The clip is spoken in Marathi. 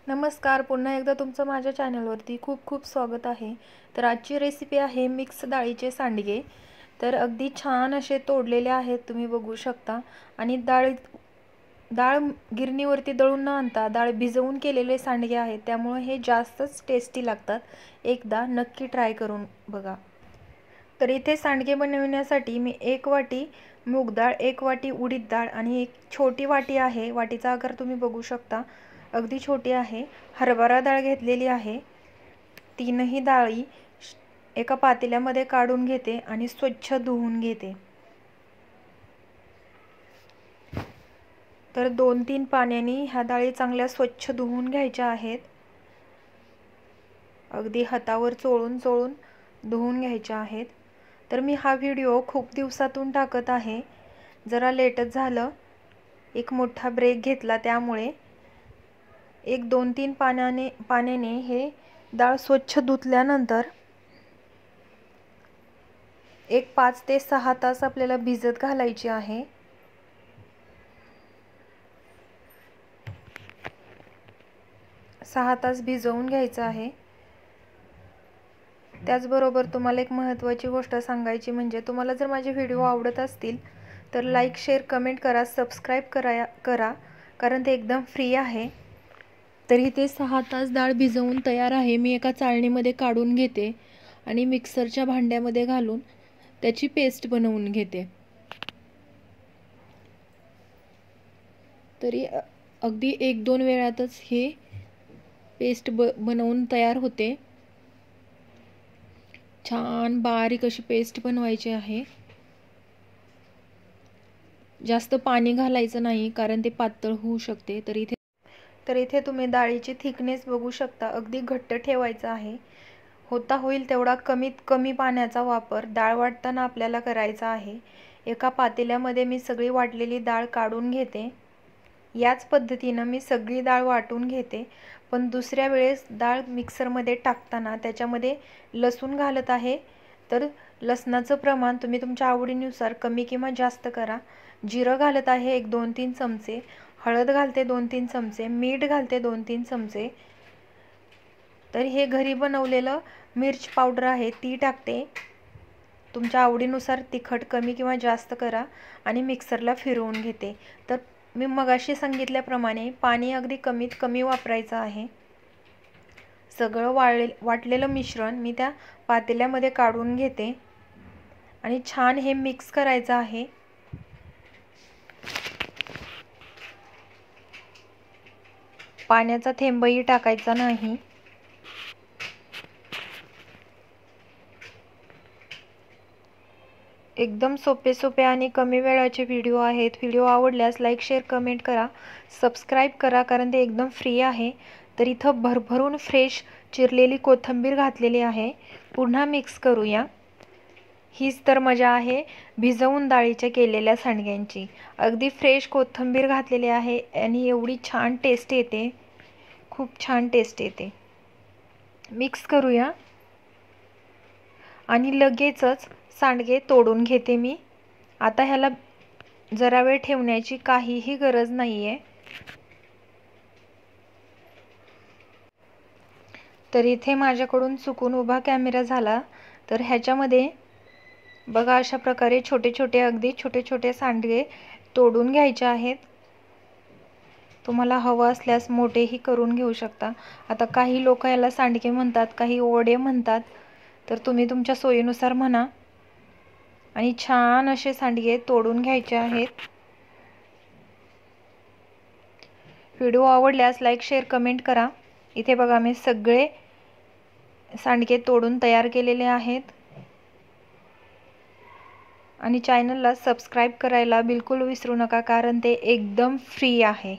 नमस्कार, पुन्हा एकदा तुमचं माझ्या चॅनलवरती खूप खूप स्वागत आहे। तर आजची रेसिपी आहे मिक्स डाळीचे सांडगे। तर अगदी छान असे तोडलेले आहेत, तुम्ही बघू शकता। आणि डाळ गिरणीवरती दळून न आणता डाळ भिजवून केलेले सांडगे आहेत, त्यामुळे हे जास्तच टेस्टी लागतात। एकदा नक्की ट्राय करून बघा। तर इथे सांडगे बनवण्यासाठी मी 1 वाटी मूग डाळ, 1 वाटी उडीद डाळ आणि एक छोटी वाटी आहे, वाटीचा आकार तुम्ही बघू शकता, अगदी छोटी आहे, हरभरा डाळ घेतलेली आहे। तीनही डाळी एका पातेल्यामध्ये काढून घेते आणि स्वच्छ धुवून घेते। तर 2-3 पाण्याने ह्या डाळी चांगल्या स्वच्छ धुवून घ्यायच्या आहेत। अगदी हातावर चोळून चोळून धुवून घ्यायच्या आहेत। तर मी हा व्हिडिओ खूप दिवसातून टाकत आहे, जरा लेटच झालं, एक मोठा ब्रेक घेतला, त्यामुळे एक 2-3 पाण्याने हे डाळ स्वच्छ धुतल्यानंतर एक 5 ते 6 तास आपल्याला भिजत घालायची आहे। सहा तास भिजवून घ्यायचं आहे। त्याचबरोबर तुम्हाला एक महत्त्वाची गोष्ट सांगायची म्हणजे तुम्हाला जर माझे व्हिडिओ आवडत असतील तर लाईक, शेअर, कमेंट करा, सबस्क्राईब करा, कारण ते एकदम फ्री आहे। तर इथे 6 तास डाळ भिजवून तयार आहे। मी एका चाळणीमध्ये काढून घेते आणि मिक्सरच्या भांड्यामध्ये घालून त्याची पेस्ट बनवून घेते। तरी अगदी 1-2 वेळातच हे पेस्ट बनवून तयार होते। छान बारीक अशी पेस्ट बनवायची आहे। जास्त पाणी घालायचं नाही, कारण ते पातळ होऊ शकते। तर इथे तुम्ही डाळीची थिकनेस बघू शकता, अगदी घट्ट ठेवायचा आहे। होता होईल तेवढा कमीत कमी पाण्याचा वापर डाळ वाटताना आपल्याला करायचा आहे। एका पातेल्यामध्ये मी सगळी वाटलेली डाळ काढून घेते। याच पद्धतीने मी सगळी डाळ वाटून घेते, पण दुसऱ्या वेळेस डाळ मिक्सरमध्ये टाकताना त्याच्यामध्ये लसूण घालत आहे। तर लसणाचं प्रमाण तुम्ही तुमच्या आवडीनुसार कमी किंवा जास्त करा। जिरं घालत आहे 1-2-3 चमचे, हळद घालते 2-3 चमचे, मीठ घालते 2-3 चमचे। तर हे घरी बनवलेलं मिर्च पावडर आहे, ती टाकते। तुमच्या आवडीनुसार तिखट कमी किंवा जास्त करा आणि मिक्सरला फिरवून घेते। तर मी मगाशी सांगितल्याप्रमाणे पाणी अगदी कमीत कमी वापरायचं आहे। सगळं वाटलेलं मिश्रण मी त्या पातेल्यामध्ये काढून घेते आणि छान हे मिक्स करायचं आहे। पाण्याचा थेंबही टाकायचा नाही। एकदम सोपे आणि कमी वेळाचे व्हिडिओ आहेत। व्हिडिओ आवडल्यास लाईक, शेअर, कमेंट करा, सबस्क्राईब करा, कारण ते एकदम फ्री आहे। तर इथं भरभरून फ्रेश चिरलेली कोथिंबीर घातलेली आहे। पुन्हा मिक्स करूया। हीच तर मजा आहे भिजवून डाळीच्या केलेल्या सांडग्यांची। अगदी फ्रेश कोथिंबीर घातलेली आहे आणि एवढी छान टेस्ट येते, खूप छान टेस्ट येते। मिक्स करूया आणि लगेचच सांडगे तोडून घेते मी। आता ह्याला जरा वेळ ठेवण्याची काहीही गरज नाहीये। तर इथे माझ्याकडून चुकून उभा कॅमेरा झाला, तर ह्याच्यामध्ये बघा अशा प्रकारे अगदी छोटे सांडगे तोडून घ्यायचे आहेत। तुम्हाला हवं असल्यास मोठेही करून घेऊ शकता। आता काही लोक याला सांडगे म्हणतात, काही वडे म्हणतात, तर तुम्ही तुमच्या सोयीनुसार म्हणा। आणि छान असे सांडगे तोडून घ्यायचे आहेत। व्हिडिओ आवडल्यास लाईक, शेअर, कमेंट करा। इथे बघा मी सगळे सांडगे तोडून तयार केलेले आहेत आणि चॅनलला सबस्क्राईब करायला बिलकुल विसरू नका, कारण ते एकदम फ्री आहे।